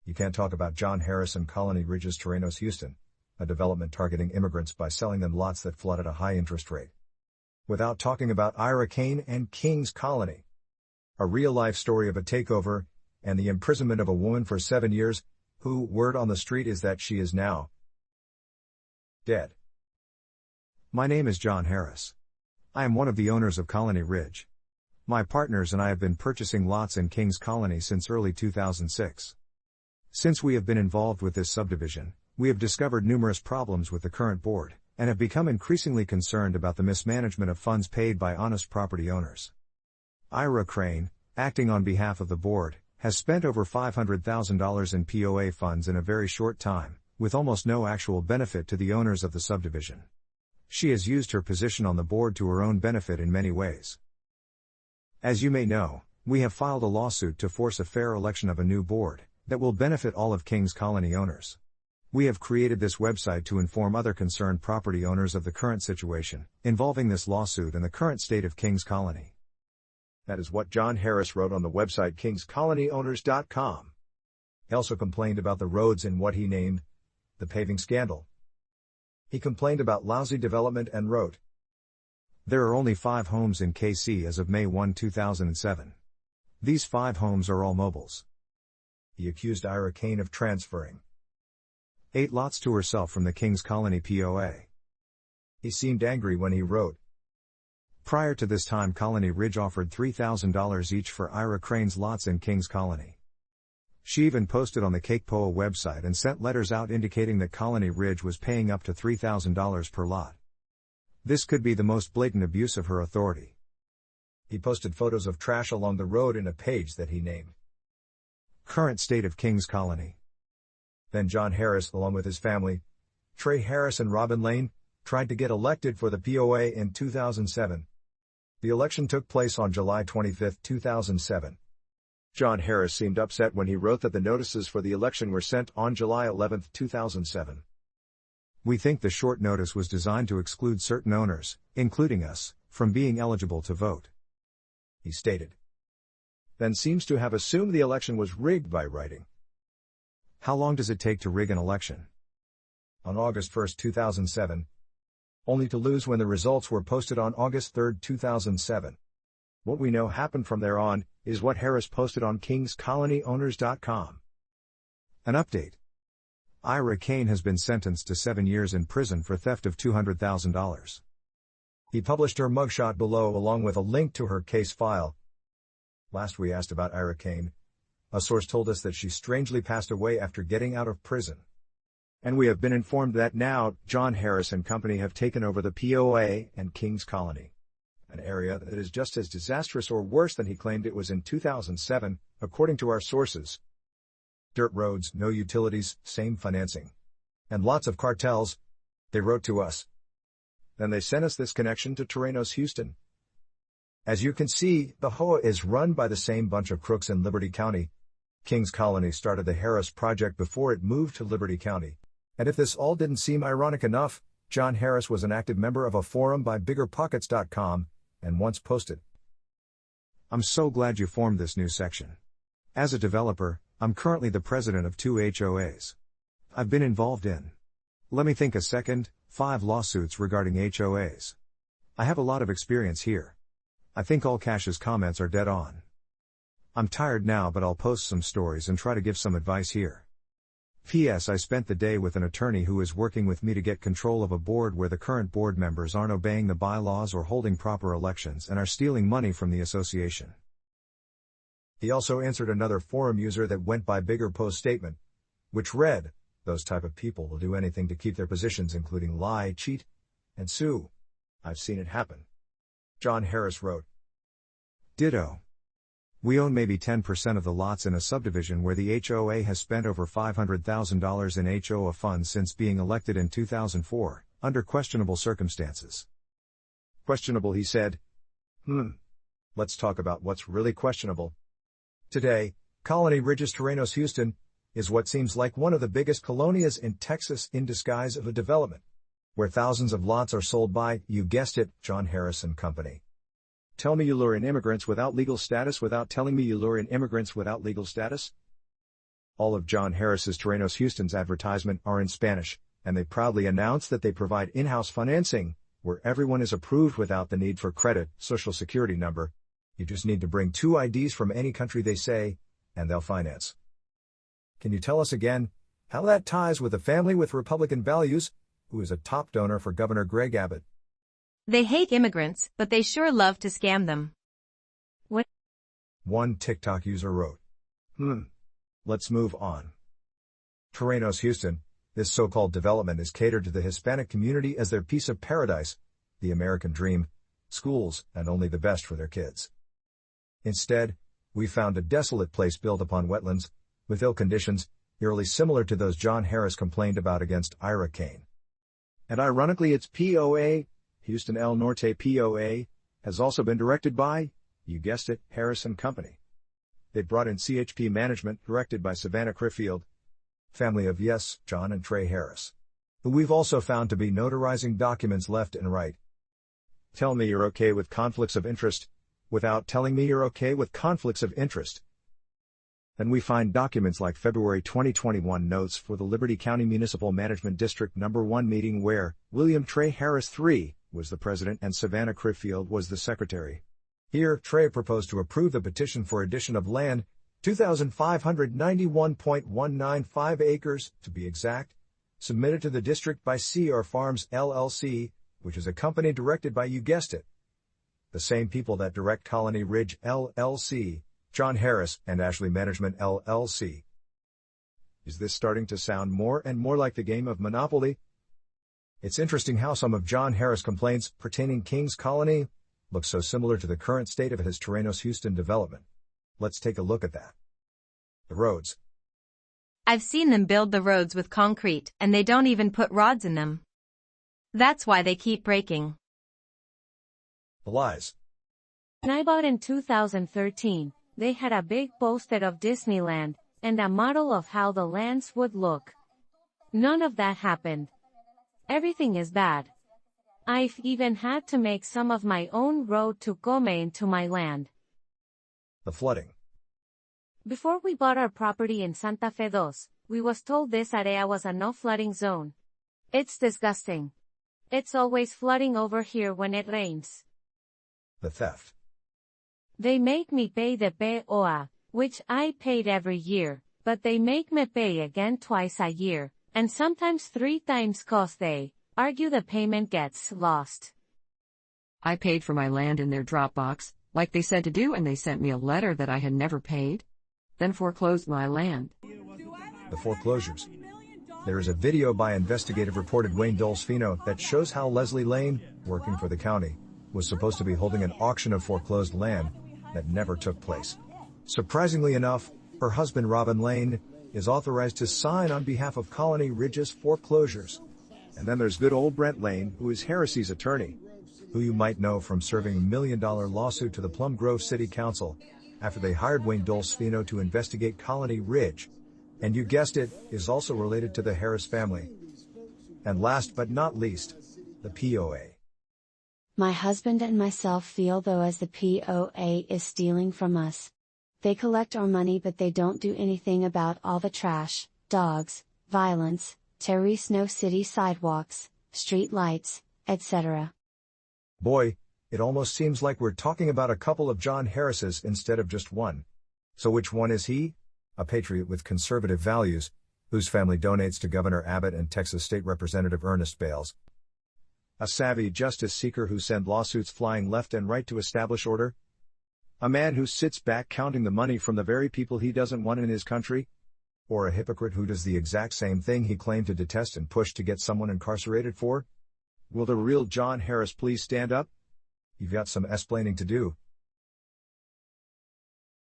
You can't talk about John Harris and Colony Ridge's Terrenos, Houston, a development targeting immigrants by selling them lots that flood at a high interest rate, without talking about Ira Kane and King's Colony. A real-life story of a takeover, and the imprisonment of a woman for 7 years, who, word on the street is that she is now dead. My name is John Harris. I am one of the owners of Colony Ridge. My partners and I have been purchasing lots in King's Colony since early 2006. Since we have been involved with this subdivision, we have discovered numerous problems with the current board, and have become increasingly concerned about the mismanagement of funds paid by honest property owners. Ira Crane, acting on behalf of the board, has spent over $500,000 in POA funds in a very short time, with almost no actual benefit to the owners of the subdivision. She has used her position on the board to her own benefit in many ways. As you may know, we have filed a lawsuit to force a fair election of a new board that will benefit all of King's Colony owners. We have created this website to inform other concerned property owners of the current situation involving this lawsuit and the current state of King's Colony. That is what John Harris wrote on the website kingscolonyowners.com. He also complained about the roads in what he named the paving scandal. He complained about lousy development and wrote, "There are only 5 homes in KC as of May 1, 2007. These 5 homes are all mobiles." He accused Ira Kane of transferring 8 lots to herself from the King's Colony POA. He seemed angry when he wrote, "Prior to this time, Colony Ridge offered $3,000 each for Ira Crane's lots in King's Colony. She even posted on the CakePoa website and sent letters out indicating that Colony Ridge was paying up to $3,000 per lot. This could be the most blatant abuse of her authority." He posted photos of trash along the road in a page that he named Current State of King's Colony. Then John Harris, along with his family, Trey Harris and Robin Lane, tried to get elected for the POA in 2007. The election took place on July 25, 2007. John Harris seemed upset when he wrote that the notices for the election were sent on July 11, 2007. "We think the short notice was designed to exclude certain owners, including us, from being eligible to vote," he stated. Then seems to have assumed the election was rigged by writing, "How long does it take to rig an election?" On August 1, 2007. Only to lose when the results were posted on August 3, 2007. What we know happened from there on is what Harris posted on kingscolonyowners.com. An update. Ira Kane has been sentenced to 7 years in prison for theft of $200,000. He published her mugshot below along with a link to her case file. Last we asked about Ira Kane, a source told us that she strangely passed away after getting out of prison. And we have been informed that now, John Harris and company have taken over the POA and King's Colony, an area that is just as disastrous or worse than he claimed it was in 2007, according to our sources. Dirt roads, no utilities, same financing, and lots of cartels, they wrote to us. Then they sent us this connection to Terrenos, Houston. As you can see, the HOA is run by the same bunch of crooks in Liberty County. King's Colony started the Harris Project before it moved to Liberty County. And if this all didn't seem ironic enough, John Harris was an active member of a forum by biggerpockets.com, and once posted, "I'm so glad you formed this new section. As a developer, I'm currently the president of 2 HOAs. I've been involved in, let me think a second, 5 lawsuits regarding HOAs. I have a lot of experience here. I think all Cash's comments are dead on. I'm tired now, but I'll post some stories and try to give some advice here. P.S. I spent the day with an attorney who is working with me to get control of a board where the current board members aren't obeying the bylaws or holding proper elections and are stealing money from the association." He also answered another forum user that went by Bigger Post statement, which read, "Those type of people will do anything to keep their positions, including lie, cheat, and sue. I've seen it happen." John Harris wrote, "Ditto. We own maybe 10% of the lots in a subdivision where the HOA has spent over $500,000 in HOA funds since being elected in 2004, under questionable circumstances." Questionable, he said. Let's talk about what's really questionable. Today, Colony Ridge's Terrenos, Houston, is what seems like one of the biggest colonias in Texas in disguise of a development, where thousands of lots are sold by, you guessed it, John Harris and Company. Tell me you lure in immigrants without legal status without telling me you lure in immigrants without legal status? All of John Harris's Terrenos Houston's advertisement are in Spanish, and they proudly announce that they provide in-house financing, where everyone is approved without the need for credit, social security number. You just need to bring 2 IDs from any country they say, and they'll finance. Can you tell us again how that ties with a family with Republican values, who is a top donor for Governor Greg Abbott? They hate immigrants, but they sure love to scam them. What? One TikTok user wrote. Let's move on. Terrenos Houston, this so-called development is catered to the Hispanic community as their piece of paradise, the American dream, schools, and only the best for their kids. Instead, we found a desolate place built upon wetlands, with ill conditions, eerily similar to those John Harris complained about against Ira Kane. And ironically, its POA, Houston El Norte POA, has also been directed by, you guessed it, Harris & Company. They brought in CHP management, directed by Savannah Criffield, family of John and Trey Harris, who we've also found to be notarizing documents left and right. Tell me you're okay with conflicts of interest, without telling me you're okay with conflicts of interest. Then we find documents like February 2021 notes for the Liberty County Municipal Management District No. 1 meeting where William Trey Harris III was the president and Savannah Criffield was the secretary. Here, Trey proposed to approve the petition for addition of land, 2,591.195 acres, to be exact, submitted to the district by CR Farms LLC, which is a company directed by, you guessed it, the same people that direct Colony Ridge LLC, John Harris, and Ashley Management LLC. Is this starting to sound more and more like the game of Monopoly? It's interesting how some of John Harris' complaints pertaining Kings Colony look so similar to the current state of his Terrenos Houston development. Let's take a look at that. The roads. I've seen them build the roads with concrete, and they don't even put rods in them. That's why they keep breaking. The lies. When I bought in 2013, they had a big poster of Disneyland, and a model of how the lands would look. None of that happened. Everything is bad. I've even had to make some of my own road to come into my land. The flooding. Before we bought our property in Santa Fe 2, we was told this area was a no-flooding zone. It's disgusting. It's always flooding over here when it rains. The theft. They make me pay the POA, which I paid every year, but they make me pay again twice a year, and sometimes 3 times 'cause they argue the payment gets lost. I paid for my land in their Dropbox, like they said to do, and they sent me a letter that I had never paid, then foreclosed my land. The foreclosures. There is a video by investigative reporter Wayne Dolcefino that shows how Leslie Lane, working for the county, was supposed to be holding an auction of foreclosed land that never took place. Surprisingly enough, her husband Robin Lane is authorized to sign on behalf of Colony Ridge's foreclosures. And then there's good old Brent Lane, who is Harris's attorney, who you might know from serving a $1 million lawsuit to the Plum Grove City Council after they hired Wayne Dolcefino to investigate Colony Ridge, and you guessed it, is also related to the Harris family. And last but not least, the POA. My husband and myself feel though as the POA is stealing from us. They collect our money but they don't do anything about all the trash, dogs, violence, Terrenos city sidewalks, street lights, etc. Boy, it almost seems like we're talking about a couple of John Harrises instead of just one. So which one is he? A patriot with conservative values, whose family donates to Governor Abbott and Texas State Representative Ernest Bales. A savvy justice seeker who sends lawsuits flying left and right to establish order? A man who sits back counting the money from the very people he doesn't want in his country? Or a hypocrite who does the exact same thing he claimed to detest and push to get someone incarcerated for? Will the real John Harris please stand up? You've got some explaining to do.